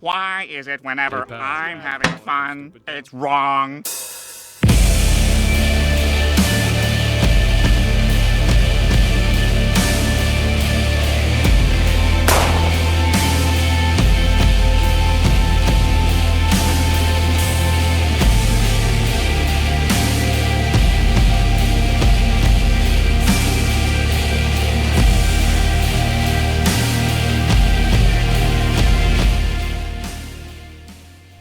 Why is it whenever I'm having fun, it's wrong?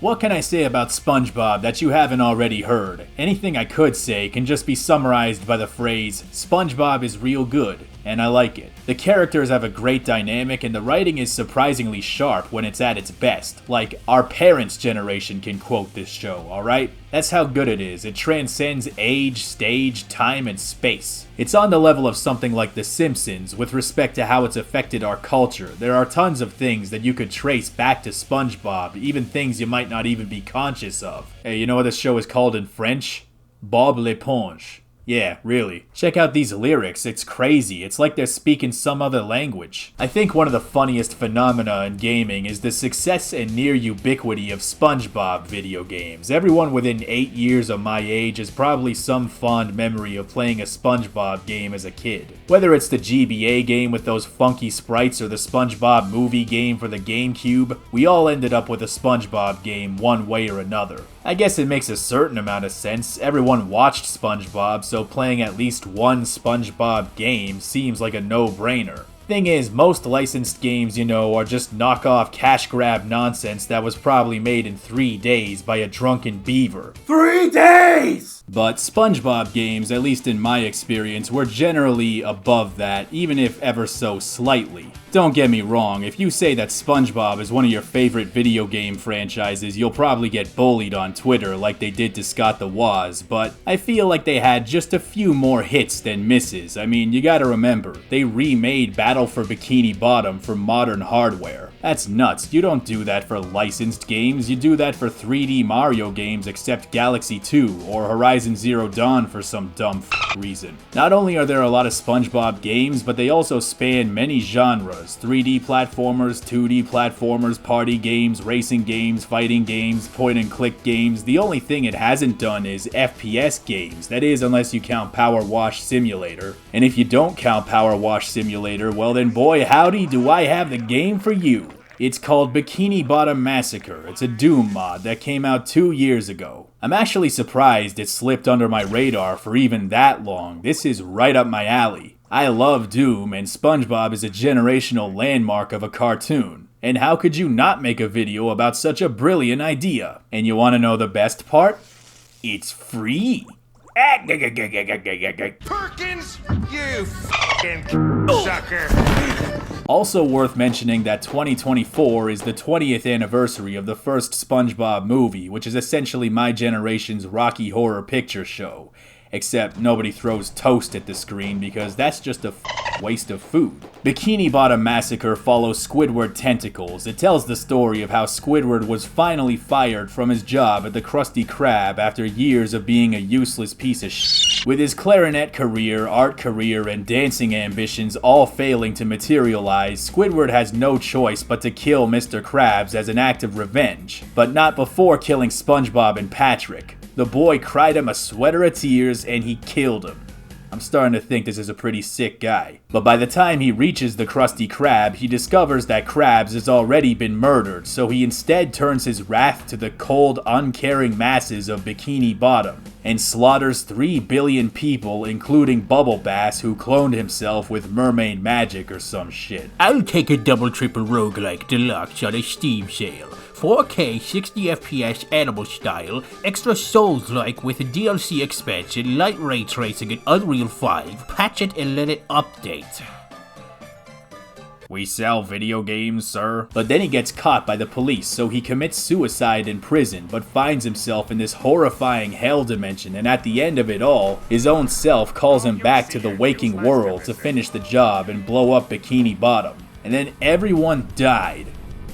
What can I say about SpongeBob that you haven't already heard? Anything I could say can just be summarized by the phrase, SpongeBob is real good, and I like it. The characters have a great dynamic and the writing is surprisingly sharp when it's at its best. Like, our parents' generation can quote this show, alright? That's how good it is. It transcends age, stage, time, and space. It's on the level of something like The Simpsons with respect to how it's affected our culture. There are tons of things that you could trace back to SpongeBob, even things you might not even be conscious of. Hey, you know what this show is called in French? Bob l'éponge. Yeah, really. Check out these lyrics, it's crazy. It's like they're speaking some other language. I think one of the funniest phenomena in gaming is the success and near ubiquity of SpongeBob video games. Everyone within 8 years of my age has probably some fond memory of playing a SpongeBob game as a kid. Whether it's the GBA game with those funky sprites or the SpongeBob movie game for the GameCube, we all ended up with a SpongeBob game one way or another. I guess it makes a certain amount of sense. Everyone watched SpongeBob, so playing at least one SpongeBob game seems like a no-brainer. Thing is, most licensed games, are just knockoff cash grab nonsense that was probably made in 3 days by a drunken beaver. 3 days! But SpongeBob games, at least in my experience, were generally above that, even if ever so slightly. Don't get me wrong, if you say that SpongeBob is one of your favorite video game franchises, you'll probably get bullied on Twitter like they did to Scott the Woz, but I feel like they had just a few more hits than misses. I mean, you gotta remember, they remade Battle for Bikini Bottom for modern hardware. That's nuts. You don't do that for licensed games, you do that for 3D Mario games except Galaxy 2 or Horizon Zero Dawn for some dumb reason. Not only are there a lot of SpongeBob games, but they also span many genres. 3D platformers, 2D platformers, party games, racing games, fighting games, point-and-click games. The only thing it hasn't done is FPS games. That is, unless you count Power Wash Simulator. And if you don't count Power Wash Simulator, well then boy howdy do I have the game for you. It's called Bikini Bottom Massacre. It's a Doom mod that came out 2 years ago. I'm actually surprised it slipped under my radar for even that long. This is right up my alley. I love Doom, and SpongeBob is a generational landmark of a cartoon. And how could you not make a video about such a brilliant idea? And you want to know the best part? It's free. Perkins, you f***ing sucker. Also worth mentioning that 2024 is the 20th anniversary of the first SpongeBob movie, which is essentially my generation's Rocky Horror Picture Show. Except nobody throws toast at the screen because that's just a waste of food. Bikini Bottom Massacre follows Squidward Tentacles. It tells the story of how Squidward was finally fired from his job at the Krusty Krab after years of being a useless piece of shit. With his clarinet career, art career, and dancing ambitions all failing to materialize, Squidward has no choice but to kill Mr. Krabs as an act of revenge. But not before killing SpongeBob and Patrick. The boy cried him a sweater of tears and he killed him. I'm starting to think this is a pretty sick guy. But by the time he reaches the Krusty Krab, he discovers that Krabs has already been murdered, so he instead turns his wrath to the cold, uncaring masses of Bikini Bottom, and slaughters 3 billion people, including Bubble Bass, who cloned himself with mermaid magic or some shit. I'll take a double triple roguelike deluxe on a Steam sale. 4K 60 FPS animal style, extra Souls-like with a DLC expansion, light ray tracing in Unreal 5, patch it and let it update. We sell video games, sir. But then he gets caught by the police, so he commits suicide in prison, but finds himself in this horrifying hell dimension, and at the end of it all, his own self calls him back to the waking world to finish the job and blow up Bikini Bottom. And then everyone died.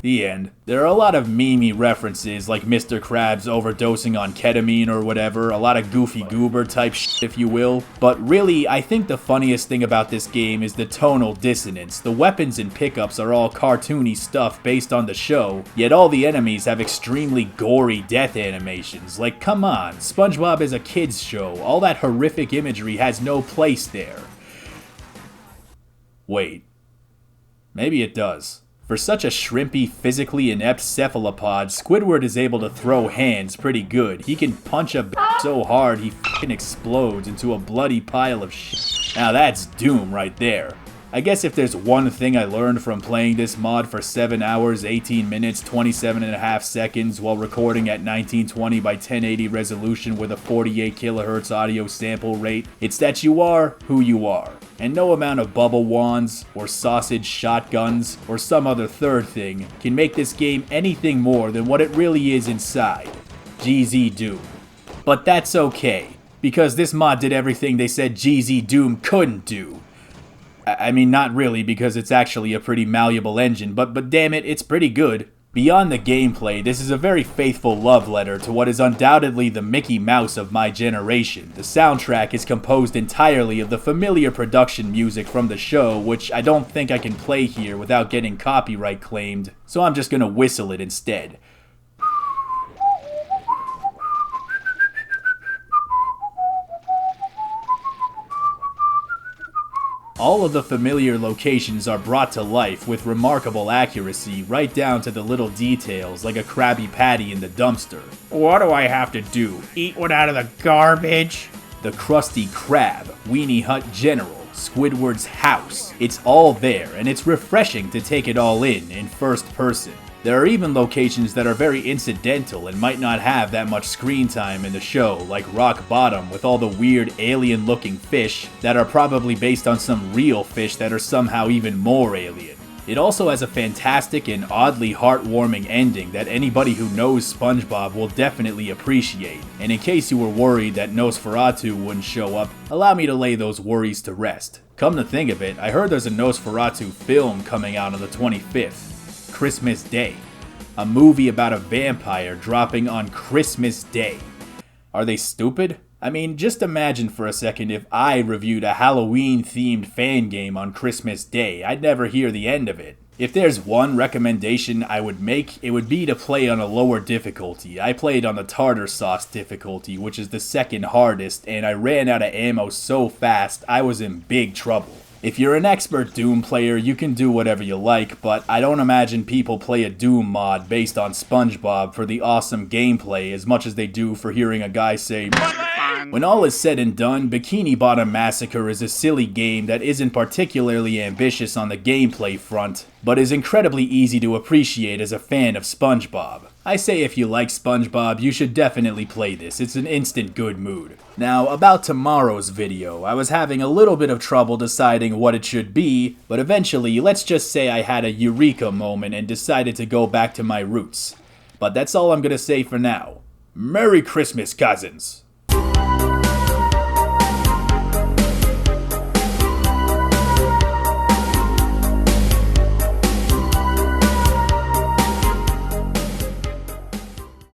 The end. There are a lot of memey references, like Mr. Krabs overdosing on ketamine or whatever, a lot of goofy goober type shit, if you will. But really, I think the funniest thing about this game is the tonal dissonance. The weapons and pickups are all cartoony stuff based on the show, yet all the enemies have extremely gory death animations. Like, come on, SpongeBob is a kid's show. All that horrific imagery has no place there. Wait. Maybe it does. For such a shrimpy, physically inept cephalopod, Squidward is able to throw hands pretty good. He can punch a bitch so hard he f***ing explodes into a bloody pile of shit. Now that's doom right there. I guess if there's one thing I learned from playing this mod for 7 hours, 18 minutes, 27.5 seconds while recording at 1920 by 1080 resolution with a 48 kilohertz audio sample rate, it's that you are who you are. And no amount of bubble wands, or sausage shotguns, or some other third thing can make this game anything more than what it really is inside. GZ Doom. But that's okay, because this mod did everything they said GZ Doom couldn't do. I mean, not really, because it's actually a pretty malleable engine, but damn it, it's pretty good. Beyond the gameplay, this is a very faithful love letter to what is undoubtedly the Mickey Mouse of my generation. The soundtrack is composed entirely of the familiar production music from the show, which I don't think I can play here without getting copyright claimed, so I'm just gonna whistle it instead. All of the familiar locations are brought to life with remarkable accuracy, right down to the little details like a Krabby Patty in the dumpster. What do I have to do? Eat one out of the garbage? The Krusty Krab, Weenie Hut General, Squidward's house. It's all there, and it's refreshing to take it all in first person. There are even locations that are very incidental and might not have that much screen time in the show, like Rock Bottom with all the weird alien-looking fish that are probably based on some real fish that are somehow even more alien. It also has a fantastic and oddly heartwarming ending that anybody who knows SpongeBob will definitely appreciate. And in case you were worried that Nosferatu wouldn't show up, allow me to lay those worries to rest. Come to think of it, I heard there's a Nosferatu film coming out on the 25th. Christmas Day. A movie about a vampire dropping on Christmas Day. Are they stupid? I mean, just imagine for a second if I reviewed a Halloween-themed fan game on Christmas Day. I'd never hear the end of it. If there's one recommendation I would make, it would be to play on a lower difficulty. I played on the tartar sauce difficulty, which is the second hardest, and I ran out of ammo so fast I was in big trouble. If you're an expert Doom player, you can do whatever you like, but I don't imagine people play a Doom mod based on SpongeBob for the awesome gameplay as much as they do for hearing a guy say, when all is said and done, Bikini Bottom Massacre is a silly game that isn't particularly ambitious on the gameplay front, but is incredibly easy to appreciate as a fan of SpongeBob. I say if you like SpongeBob, you should definitely play this. It's an instant good mood. Now, about tomorrow's video, I was having a little bit of trouble deciding what it should be, but eventually, let's just say I had a eureka moment and decided to go back to my roots. But that's all I'm gonna say for now. Merry Christmas, cousins!